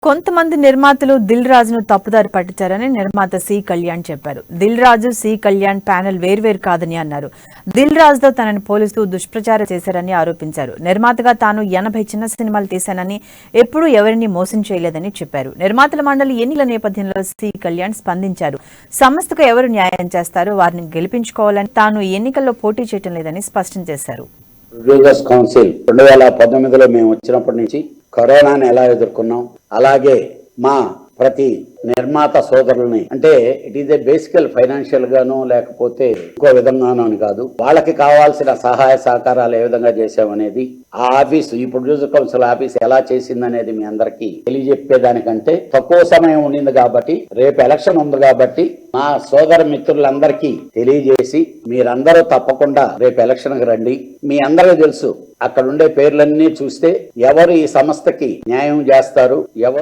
కొంతమంది నిర్మాతలు దిల్ రాజును తప్పుదారి పట్టించారని నిర్మాత సి కళ్యాణ్ చెప్పారు. దిల్ రాజు, సి కళ్యాణ్ ప్యానెల్ వేర్వేరు కాదని అన్నారు. దిల్ రాజుతో తనని పోలీసులు దుష్ప్రచారం చేశారని ఆరోపించారు. నిర్మాతగా తాను 80 చిన్న సినిమాలు తీశానని, ఎప్పుడూ ఎవరిని మోసం చేయలేదని చెప్పారు. నిర్మాతల మండలి ఎన్నికల నేపథ్యంలో సి కళ్యాణ్ స్పందించారు. సంస్థకు ఎవరు న్యాయం చేస్తారో వారిని గెలిపించుకోవాలని, తాను ఎన్నికల్లో పోటీ చేయడం లేదని స్పష్టం చేశారు. ప్రొడ్యూసర్స్ కౌన్సిల్ 2019లో మేము వచ్చినప్పటి నుంచి కరోనాని ఎలా ఎదుర్కొన్నాం, అలాగే మా ప్రతి నిర్మాత సోదరుల్ని, అంటే ఇట్ ఈస్ ఏ బేసికల్ ఫైనాన్షియల్ గాను లేకపోతే ఇంకో విధంగానూ అని కాదు, వాళ్ళకి కావాల్సిన సహాయ సహకారాలు ఏ విధంగా చేసామనేది ఆ ఆఫీసు, ఈ ప్రొడ్యూసర్ కౌన్సిల్ ఆఫీస్ ఎలా చేసిందనేది మీ అందరికీ తెలియజెప్పేదానికంటే తక్కువ సమయం ఉండింది కాబట్టి, రేపు ఎలక్షన్ ఉంది కాబట్టి మా సోదర మిత్రులందరికీ తెలియజేసి మీరందరూ తప్పకుండా రేపు ఎలక్షన్కి రండి. మీ అందరికీ తెలుసు, అక్కడ ఉండే పేర్లన్నీ చూస్తే ఎవరు ఈ సంస్థకి న్యాయం చేస్తారు, ఎవరు